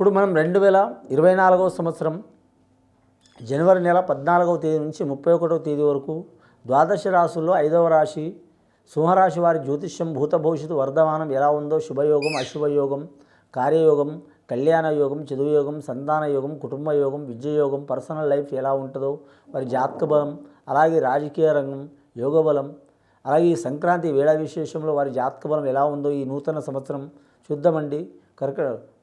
ఇప్పుడు మనం 2024వ సంవత్సరం జనవరి నెల 14వ తేదీ నుంచి 31వ తేదీ వరకు ద్వాదశ రాశుల్లో 5వ రాశి సింహరాశి వారి జ్యోతిష్యం భూత భవిష్యత్తు వర్ధమానం ఎలా ఉందో శుభయోగం అశుభయోగం కార్యయోగం కళ్యాణ యోగం చదువు యోగం సంతాన యోగం కుటుంబ యోగం విద్యయోగం పర్సనల్ లైఫ్ ఎలా ఉంటుందో వారి జాతక బలం అలాగే రాజకీయ రంగం యోగ బలం అలాగే ఈ సంక్రాంతి వేళ విశేషంలో వారి జాతక బలం ఎలా ఉందో ఈ నూతన సంవత్సరం చూద్దామండి.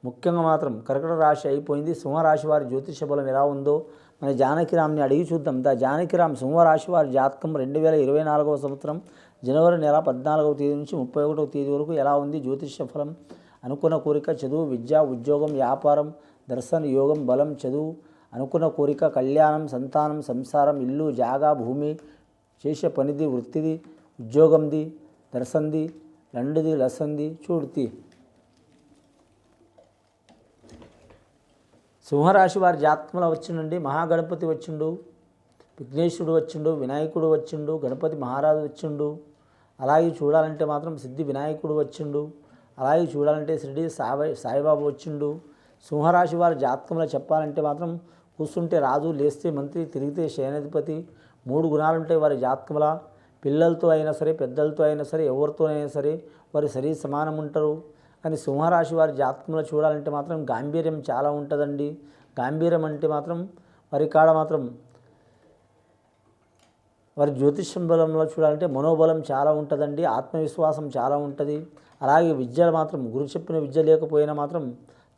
ముఖ్యంగా మాత్రం కర్కట రాశి అయిపోయింది. సింహరాశి వారి జ్యోతిష బలం ఎలా ఉందో మన జానకిరామ్ని అడిగి చూద్దాం. జానకిరామ్ సింహరాశి వారి జాతకం 2024వ సంవత్సరం జనవరి నెల 14వ తేదీ నుంచి 31వ తేదీ వరకు ఎలా ఉంది? జ్యోతిష ఫలం అనుకున్న కోరిక చదువు విద్య ఉద్యోగం వ్యాపారం దర్శన యోగం బలం చదువు అనుకున్న కోరిక కళ్యాణం సంతానం సంసారం ఇల్లు జాగా భూమి చేసే పనిది వృత్తిది ఉద్యోగంది దర్శంది లండుది లసంది చూడుతి. సింహరాశి వారి జాతకంలో వచ్చిండండి. మహాగణపతి వచ్చిండు, విఘ్నేశ్వరుడు వచ్చిండు, వినాయకుడు వచ్చిండు, గణపతి మహారాజు వచ్చిండు. అలాగే చూడాలంటే మాత్రం సిద్ధి వినాయకుడు వచ్చిండు. అలాగే చూడాలంటే షిరిడి సాయిబాబా వచ్చిండు. సింహరాశి వారి జాతకంలో చెప్పాలంటే మాత్రం కూర్చుంటే రాజు, లేస్తే మంత్రి, తిరిగితే సేనాధిపతి 3 గుణాలుంటాయి వారి జాతకంలో. పిల్లలతో అయినా సరే పెద్దలతో అయినా సరే ఎవరితో అయినా సరే వారి శరీర సమానం ఉంటారు. కానీ సింహరాశి వారి జాతకంలో చూడాలంటే మాత్రం గాంభీర్యం చాలా ఉంటుందండి. గాంభీర్యం అంటే మాత్రం వారి కాడ మాత్రం వారి జ్యోతిష్యం బలంలో చూడాలంటే మనోబలం చాలా ఉంటుందండి. ఆత్మవిశ్వాసం చాలా ఉంటుంది. అలాగే విద్యలు మాత్రం గురు చెప్పిన విద్య లేకపోయినా మాత్రం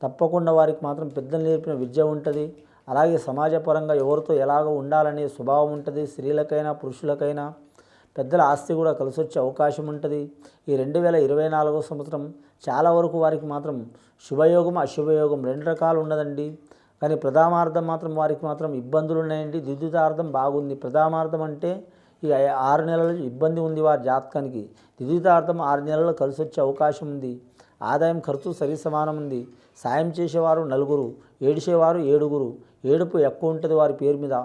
తప్పకుండా వారికి మాత్రం పెద్దలు నేర్పిన విద్య ఉంటుంది. అలాగే సమాజపరంగా ఎవరితో ఎలాగ ఉండాలనే స్వభావం ఉంటుంది. స్త్రీలకైనా పురుషులకైనా పెద్దల ఆస్తి కూడా కలిసి వచ్చే అవకాశం ఉంటుంది. ఈ 2024వ సంవత్సరం చాలా వరకు వారికి మాత్రం శుభయోగం అశుభయోగం 2 రకాలు ఉన్నదండి. కానీ ప్రథమార్థం మాత్రం వారికి మాత్రం ఇబ్బందులు ఉన్నాయండి. ద్వితీయార్థం బాగుంది. ప్రథమార్థం అంటే ఈ 6 నెలలు ఇబ్బంది ఉంది వారి జాతకానికి. ద్వితీయార్థం 6 నెలలు కలిసి వచ్చే అవకాశం ఉంది. ఆదాయం ఖర్చు సరి సమానం ఉంది. సాయం చేసేవారు 4, ఏడిసేవారు 7. ఏడుపు ఎక్కువ ఉంటుంది వారి పేరు మీద.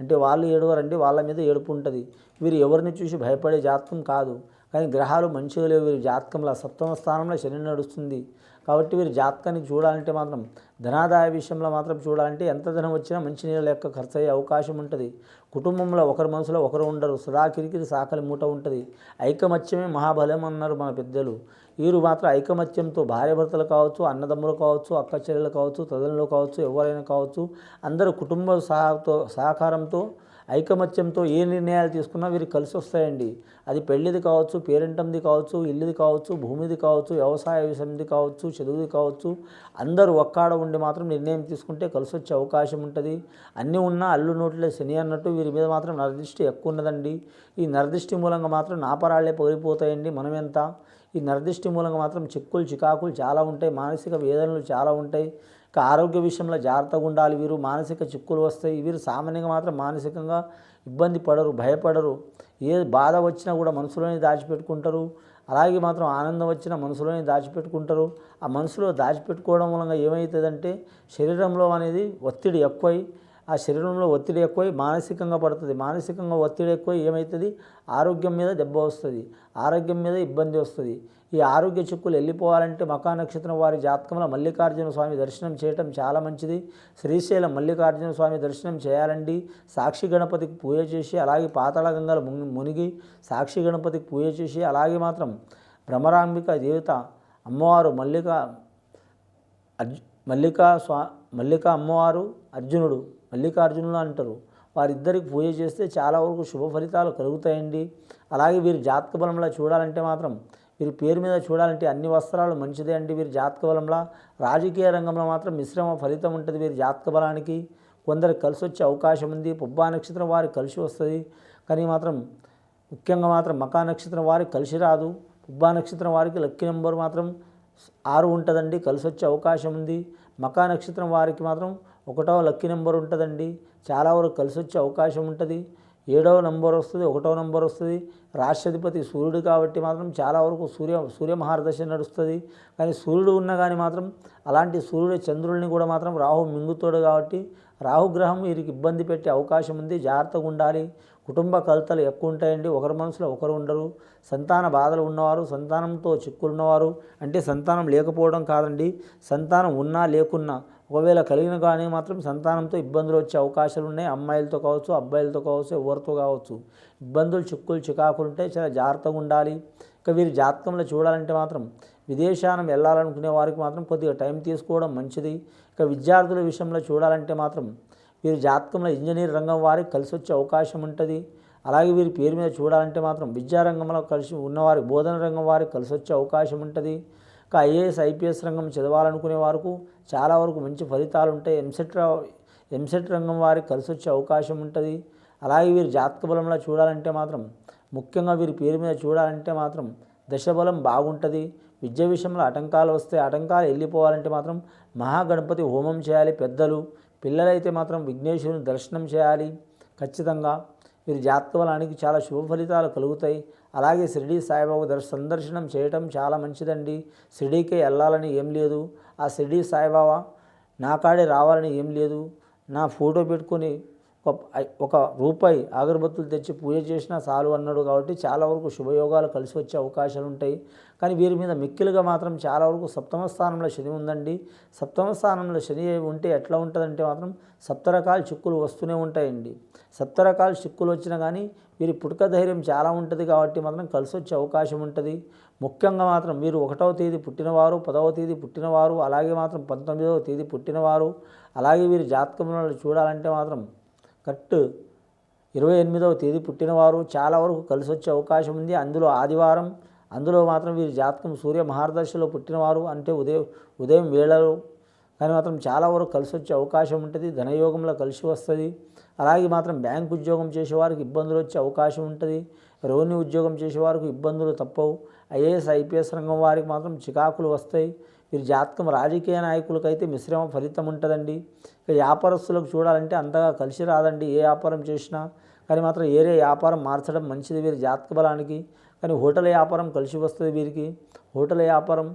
అంటే వాళ్ళు ఏడవరండి, వాళ్ళ మీద ఏడుపు ఉంటుంది. వీరు ఎవరిని చూసి భయపడే జాతకం కాదు. కానీ గ్రహాలు మంచిగా లేవు వీరి జాతకంలో. 7వ స్థానంలో శని నడుస్తుంది. కాబట్టి వీరి జాతకానికి చూడాలంటే మాత్రం ధనాదాయ విషయంలో మాత్రం చూడాలంటే ఎంత ధనం వచ్చినా మంచి నీళ్ళ లెక్క ఖర్చు అయ్యే అవకాశం ఉంటుంది. కుటుంబంలో ఒకరి మనసులో ఒకరు ఉండరు. సదా కిరికిరి సాకలి మూట ఉంటుంది. ఐకమత్యమే మహాబలం అన్నారు మన పెద్దలు. వీరు మాత్రం ఐకమత్యంతో భార్యాభర్తలు కావచ్చు, అన్నదమ్ములు కావచ్చు, అక్క చెల్లెలు కావచ్చు, తల్లిదండ్రులు కావచ్చు, ఎవరైనా కావచ్చు అందరూ కుటుంబ సహకారంతో ఐకమత్యంతో ఏ నిర్ణయాలు తీసుకున్నా వీరికి కలిసి వస్తాయండి. అది పెళ్ళిది కావచ్చు, పేరెంటంది కావచ్చు, ఇల్లుది కావచ్చు, భూమిది కావచ్చు, వ్యవసాయ విషయంది కావచ్చు, చదువుది కావచ్చు, అందరూ ఒక్కాడ ఉండి మాత్రం నిర్ణయం తీసుకుంటే కలిసి వచ్చే అవకాశం ఉంటుంది. అన్నీ ఉన్నా అల్లు నోట్లే శని అన్నట్టు వీరి మీద మాత్రం నరదృష్టి ఎక్కువ ఉన్నదండి. ఈ నరదృష్టి మూలంగా మాత్రం నాపరాళ్లే పగిలిపోతాయండి. మనమెంత ఈ నరదృష్టి మూలంగా మాత్రం చిక్కులు చికాకులు చాలా ఉంటాయి. మానసిక వేదనలు చాలా ఉంటాయి. ఇక ఆరోగ్య విషయంలో జాగ్రత్తగా ఉండాలి. వీరు మానసిక చిక్కులు వస్తాయి. వీరు సామాన్యంగా మాత్రం మానసికంగా ఇబ్బంది పడరు, భయపడరు. ఏ బాధ వచ్చినా కూడా మనసులోనే దాచిపెట్టుకుంటారు. అలాగే మాత్రం ఆనందం వచ్చినా మనసులోనే దాచిపెట్టుకుంటారు. ఆ మనసులో దాచిపెట్టుకోవడం వలన ఏమవుతుందంటే శరీరంలో అనేది ఒత్తిడి ఎక్కువై ఆ శరీరంలో ఒత్తిడి ఎక్కువై మానసికంగా పడుతుంది. మానసికంగా ఒత్తిడి ఎక్కువ ఏమవుతుంది? ఆరోగ్యం మీద దెబ్బ వస్తుంది, ఆరోగ్యం మీద ఇబ్బంది వస్తుంది. ఈ ఆరోగ్య చిక్కులు వెళ్ళిపోవాలంటే మకా నక్షత్రం వారి జాతకంలో మల్లికార్జున స్వామి దర్శనం చేయటం చాలా మంచిది. శ్రీశైలం మల్లికార్జున స్వామి దర్శనం చేయాలండి. సాక్షి గణపతికి పూజ చేసి అలాగే పాతాళ గంగలో మునిగి సాక్షి గణపతికి పూజ చేసి అలాగే మాత్రం భ్రమరాంబిక దేవత అమ్మవారు మల్లికా అమ్మవారు అర్జునుడు మల్లికార్జునులు అంటారు. వారిద్దరికి పూజ చేస్తే చాలా వరకు శుభ ఫలితాలు కలుగుతాయండి. అలాగే వీరి జాతక బలంలో చూడాలంటే మాత్రం వీరి పేరు మీద చూడాలంటే అన్ని వస్త్రాలు మంచిదే అండి. వీరి జాతక బలంలో రాజకీయ రంగంలో మాత్రం మిశ్రమ ఫలితం ఉంటుంది. వీరి జాతక బలానికి కొందరికి కలిసి వచ్చే అవకాశం ఉంది. పుబ్బా నక్షత్రం వారికి కలిసి వస్తుంది. కానీ మాత్రం ముఖ్యంగా మాత్రం మకా నక్షత్రం వారికి కలిసి రాదు. పుబ్బా నక్షత్రం వారికి లక్కీ నెంబర్ మాత్రం 6 ఉంటుందండి, కలిసి వచ్చే అవకాశం ఉంది. మకా నక్షత్రం వారికి మాత్రం 1వ లక్కీ నెంబర్ ఉంటుందండి, చాలా వరకు కలిసి వచ్చే అవకాశం ఉంటుంది. 7వ నంబర్ వస్తుంది, 1వ నంబర్ వస్తుంది. రాష్ట్రాధిపతి సూర్యుడు కాబట్టి మాత్రం చాలా వరకు సూర్య మహారదశ నడుస్తుంది. కానీ సూర్యుడు ఉన్నా కానీ మాత్రం అలాంటి సూర్యుడు చంద్రుడిని కూడా మాత్రం రాహు మింగుతాడు కాబట్టి రాహుగ్రహం వీరికి ఇబ్బంది పెట్టే అవకాశం ఉంది. జాగ్రత్తగా ఉండాలి. కుటుంబ కలతలు ఎక్కువ ఉంటాయండి. ఒకరి మనసులో ఒకరు ఉండరు. సంతాన బాధలు ఉన్నవారు, సంతానంతో చిక్కులున్నవారు, అంటే సంతానం లేకపోవడం కాదండి, సంతానం ఉన్నా లేకున్నా ఒకవేళ కలిగిన కానీ మాత్రం సంతానంతో ఇబ్బందులు వచ్చే అవకాశాలు ఉన్నాయి. అమ్మాయిలతో కావచ్చు, అబ్బాయిలతో కావచ్చు, ఎవరితో కావచ్చు ఇబ్బందులు, చిక్కులు, చికాకులు ఉంటాయి. చాలా జాగ్రత్తగా ఉండాలి. ఇక వీరి జాతకంలో చూడాలంటే మాత్రం విదేశానం వెళ్ళాలనుకునే వారికి మాత్రం కొద్దిగా టైం తీసుకోవడం మంచిది. ఇక విద్యార్థుల విషయంలో చూడాలంటే మాత్రం వీరి జాతకంలో ఇంజనీర్ రంగం వారికి కలిసి వచ్చే అవకాశం ఉంటుంది. అలాగే వీరి పేరు మీద చూడాలంటే మాత్రం విద్యారంగంలో కలిసి ఉన్నవారికి, బోధన రంగం వారికి కలిసి వచ్చే అవకాశం ఉంటుంది. ఇక ఐఏఎస్, ఐపీఎస్ రంగం చదవాలనుకునే వారికి చాలా వరకు మంచి ఫలితాలు ఉంటాయి. ఎంసెట్ రంగం వారికి కలిసి వచ్చే అవకాశం ఉంటుంది. అలాగే వీరి జాతక బలంలో చూడాలంటే మాత్రం ముఖ్యంగా వీరి పేరు మీద చూడాలంటే మాత్రం దశబలం బాగుంటుంది. విద్య విషయంలో ఆటంకాలు వస్తే ఆటంకాలు వెళ్ళిపోవాలంటే మాత్రం మహాగణపతి హోమం చేయాలి పెద్దలు. పిల్లలైతే మాత్రం విఘ్నేశ్వరుని దర్శనం చేయాలి ఖచ్చితంగా. వీరి జాతక బలానికి చాలా శుభ ఫలితాలు కలుగుతాయి. అలాగే షిరిడి సాయిబాబా సందర్శనం చేయటం చాలా మంచిదండి. షిరిడీకే వెళ్ళాలని ఏం లేదు. ఆ షిరిడి సాయిబాబా నా కాడే రావాలని ఏం లేదు. నా ఫోటో పెట్టుకొని ఒక రూపాయి అగరబత్తులు తెచ్చి పూజ చేసినా చాలు అన్నాడు. కాబట్టి చాలా వరకు శుభయోగాలు కలిసి వచ్చే అవకాశాలు ఉంటాయి. కానీ వీరి మీద మిక్కిలుగా మాత్రం చాలా వరకు సప్తమ స్థానంలో శని ఉందండి. సప్తమ స్థానంలో శని ఉంటే ఎట్లా ఉంటుందంటే మాత్రం సప్తరకాల చిక్కులు వస్తూనే ఉంటాయండి. సప్తరకాల చిక్కులు వచ్చినా కానీ వీరి పుట్టుక ధైర్యం చాలా ఉంటుంది. కాబట్టి మాత్రం కలిసి వచ్చే అవకాశం ఉంటుంది. ముఖ్యంగా మాత్రం వీరు 1వ తేదీ పుట్టినవారు, 10వ తేదీ పుట్టినవారు, అలాగే మాత్రం 19వ తేదీ పుట్టినవారు, అలాగే వీరి జాతకంలో చూడాలంటే మాత్రం కరెక్ట్ 28వ తేదీ పుట్టినవారు చాలా వరకు కలిసి వచ్చే అవకాశం ఉంది. అందులో ఆదివారం, అందులో మాత్రం వీరి జాతకం సూర్య మహాదశలో పుట్టినవారు అంటే ఉదయం వేళలో కానీ మాత్రం చాలా వరకు కలిసి వచ్చే అవకాశం ఉంటుంది. ధనయోగంలో కలిసి వస్తుంది. అలాగే మాత్రం బ్యాంక్ ఉద్యోగం చేసేవారికి ఇబ్బందులు వచ్చే అవకాశం ఉంటుంది. రెవెన్యూ ఉద్యోగం చేసేవారికి ఇబ్బందులు తప్పవు. ఐఏఎస్, ఐపీఎస్ రంగం వారికి మాత్రం చికాకులు వస్తాయి. వీరి జాతకం రాజకీయ నాయకులకైతే మిశ్రమ ఫలితం ఉంటుందండి. ఇక వ్యాపారస్తులకు చూడాలంటే అంతగా కలిసి రాదండి. ఏ వ్యాపారం చేసినా కానీ మాత్రం ఏరే వ్యాపారం మార్చడం మంచిది వీరి జాతక బలానికి. కానీ హోటల్ వ్యాపారం కలిసి వస్తుంది వీరికి. హోటల్ వ్యాపారం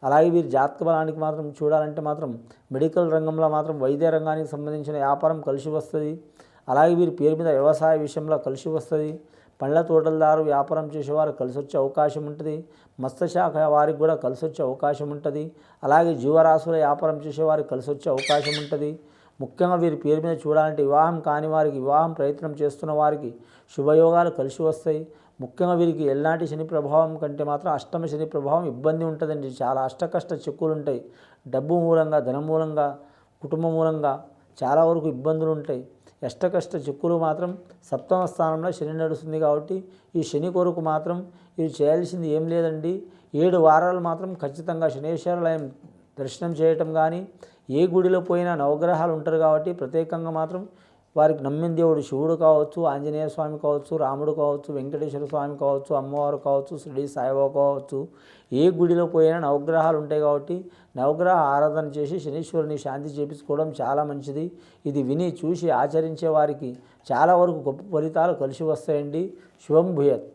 అలాగే వీరి జాతక బలానికి మాత్రం చూడాలంటే మాత్రం మెడికల్ రంగంలో మాత్రం వైద్య రంగానికి సంబంధించిన వ్యాపారం కలిసి వస్తుంది. అలాగే వీరి పేరు మీద వ్యవసాయ విషయంలో కలిసి వస్తుంది. పండ్ల తోటలదారు వ్యాపారం చేసేవారు కలిసి వచ్చే అవకాశం ఉంటుంది. మత్స్యశాఖ వారికి కూడా కలిసి వచ్చే అవకాశం ఉంటుంది. అలాగే జీవరాశుల వ్యాపారం చేసేవారికి కలిసి వచ్చే అవకాశం ఉంటుంది. ముఖ్యంగా వీరి పేరు మీద చూడాలంటే వివాహం కాని వారికి, వివాహం ప్రయత్నం చేస్తున్న వారికి శుభయోగాలు కలిసి వస్తాయి. ముఖ్యంగా వీరికి ఎల్నాటి శని ప్రభావం కంటే మాత్రం అష్టమ శని ప్రభావం ఇబ్బంది ఉంటుందండి. చాలా అష్టకష్ట చిక్కులు ఉంటాయి. డబ్బు మూలంగా, ధనం మూలంగా, కుటుంబ మూలంగా చాలా వరకు ఇబ్బందులు ఉంటాయి. అష్టకష్ట చిక్కులు మాత్రం సప్తమ స్థానంలో శని నడుస్తుంది. కాబట్టి ఈ శని కొరకు మాత్రం ఇది చేయాల్సింది ఏం లేదండి. 7 వారాలు మాత్రం ఖచ్చితంగా శనేశ్వరాలయం దర్శనం చేయటం కానీ, ఏ గుడిలో పోయినా నవగ్రహాలు ఉంటారు కాబట్టి ప్రత్యేకంగా మాత్రం వారికి నమ్మిన దేవుడు శివుడు కావచ్చు, ఆంజనేయ స్వామి కావచ్చు, రాముడు కావచ్చు, వెంకటేశ్వర స్వామి కావచ్చు, అమ్మవారు కావచ్చు, షిరిడి సాయిబాబా కావచ్చు, ఏ గుడిలో పోయినా నవగ్రహాలు ఉంటాయి. కాబట్టి నవగ్రహ ఆరాధన చేసి శనీశ్వరుని శాంతి చేపించుకోవడం చాలా మంచిది. ఇది విని చూసి ఆచరించే వారికి చాలా వరకు గొప్ప ఫలితాలు కలిసి వస్తాయండి. శుభం భూయత్.